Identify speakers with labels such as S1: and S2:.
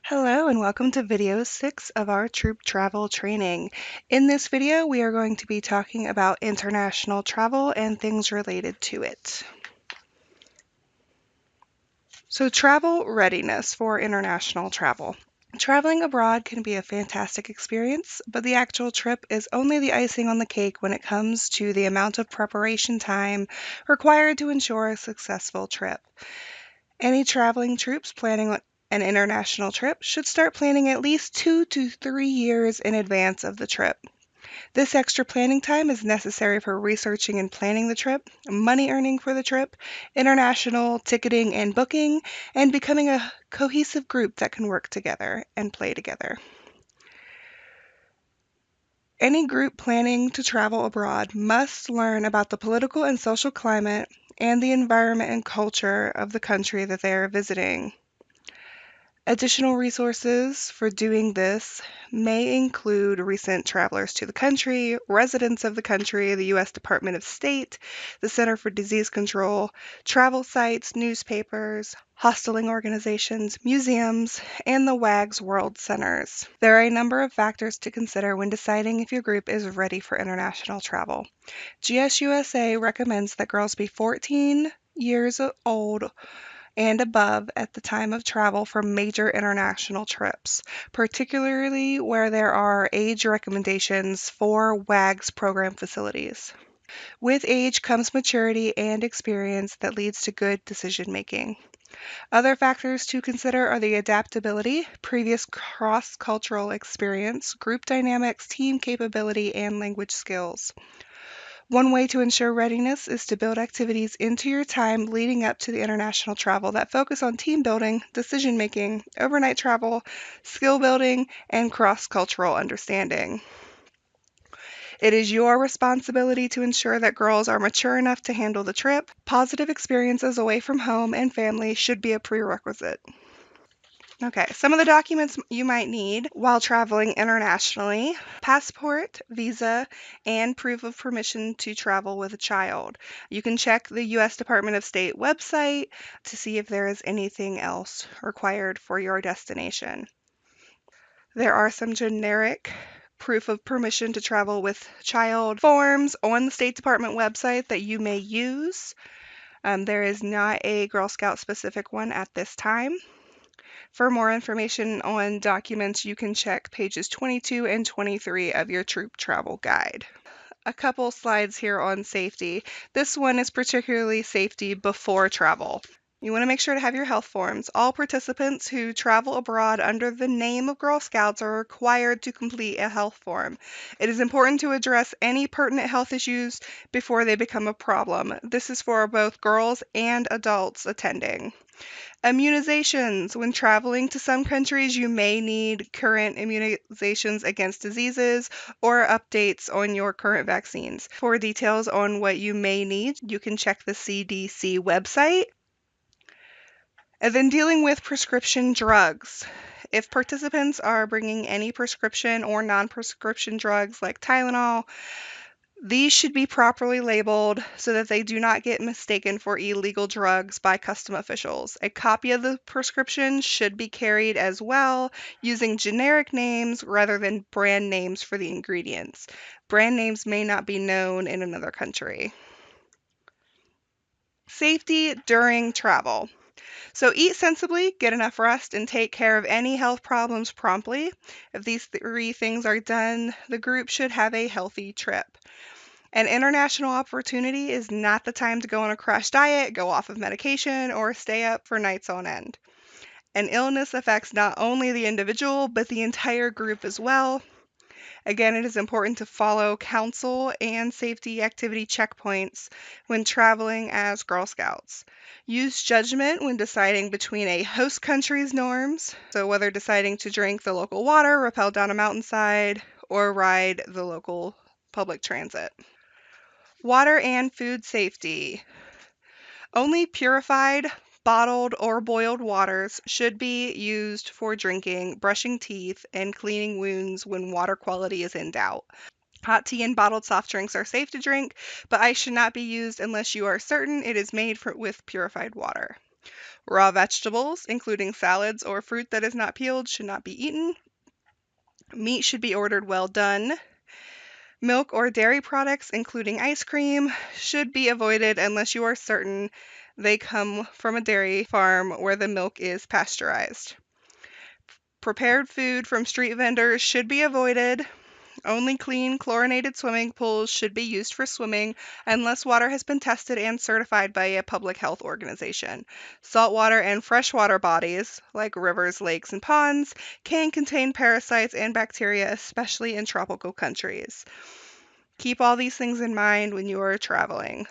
S1: Hello and welcome to video 6 of our troop travel training. In this video, we are going to be talking about international travel and things related to it. So travel readiness for international travel. Traveling abroad can be a fantastic experience, but the actual trip is only the icing on the cake when it comes to the amount of preparation time required to ensure a successful trip. Any traveling troops planning an international trip should start planning at least 2 to 3 years in advance of the trip. This extra planning time is necessary for researching and planning the trip, money earning for the trip, international ticketing and booking, and becoming a cohesive group that can work together and play together. Any group planning to travel abroad must learn about the political and social climate and the environment and culture of the country that they are visiting. Additional resources for doing this may include recent travelers to the country, residents of the country, the U.S. Department of State, the Center for Disease Control, travel sites, newspapers, hosteling organizations, museums, and the WAG's World Centers. There are a number of factors to consider when deciding if your group is ready for international travel. GSUSA recommends that girls be 14 years old and above at the time of travel for major international trips, particularly where there are age recommendations for WAG's program facilities. With age comes maturity and experience that leads to good decision making. Other factors to consider are the adaptability, previous cross-cultural experience, group dynamics, team capability, and language skills. One way to ensure readiness is to build activities into your time leading up to the international travel that focus on team building, decision making, overnight travel, skill building, and cross-cultural understanding. It is your responsibility to ensure that girls are mature enough to handle the trip. Positive experiences away from home and family should be a prerequisite. Okay, some of the documents you might need while traveling internationally: passport, visa, and proof of permission to travel with a child. You can check the U.S. Department of State website to see if there is anything else required for your destination. There are some generic proof of permission to travel with child forms on the State Department website that you may use. There is not a Girl Scout specific one at this time. For more information on documents, you can check pages 22 and 23 of your troop travel guide. A couple slides here on safety. This one is particularly safety before travel. You want to make sure to have your health forms. All participants who travel abroad under the name of Girl Scouts are required to complete a health form. It is important to address any pertinent health issues before they become a problem. This is for both girls and adults attending. Immunizations. When traveling to some countries, you may need current immunizations against diseases or updates on your current vaccines. For details on what you may need, you can check the CDC website. And then dealing with prescription drugs. If participants are bringing any prescription or non-prescription drugs like Tylenol, these should be properly labeled so that they do not get mistaken for illegal drugs by custom officials. A copy of the prescription should be carried as well, using generic names rather than brand names for the ingredients. Brand names may not be known in another country. Safety during travel. So eat sensibly, get enough rest, and take care of any health problems promptly. If these 3 things are done, the group should have a healthy trip. An international opportunity is not the time to go on a crash diet, go off of medication, or stay up for nights on end. An illness affects not only the individual, but the entire group as well. Again, it is important to follow council and safety activity checkpoints when traveling as Girl Scouts. Use judgment when deciding between a host country's norms, so whether deciding to drink the local water, rappel down a mountainside, or ride the local public transit. Water and food safety. Only purified, bottled, or boiled waters should be used for drinking, brushing teeth, and cleaning wounds when water quality is in doubt. Hot tea and bottled soft drinks are safe to drink, but ice should not be used unless you are certain it is made with purified water. Raw vegetables, including salads or fruit that is not peeled, should not be eaten. Meat should be ordered well done. Milk or dairy products, including ice cream, should be avoided unless you are certain they come from a dairy farm where the milk is pasteurized. Prepared food from street vendors should be avoided. Only clean, chlorinated swimming pools should be used for swimming unless water has been tested and certified by a public health organization. Saltwater and freshwater bodies, like rivers, lakes, and ponds, can contain parasites and bacteria, especially in tropical countries. Keep all these things in mind when you are traveling.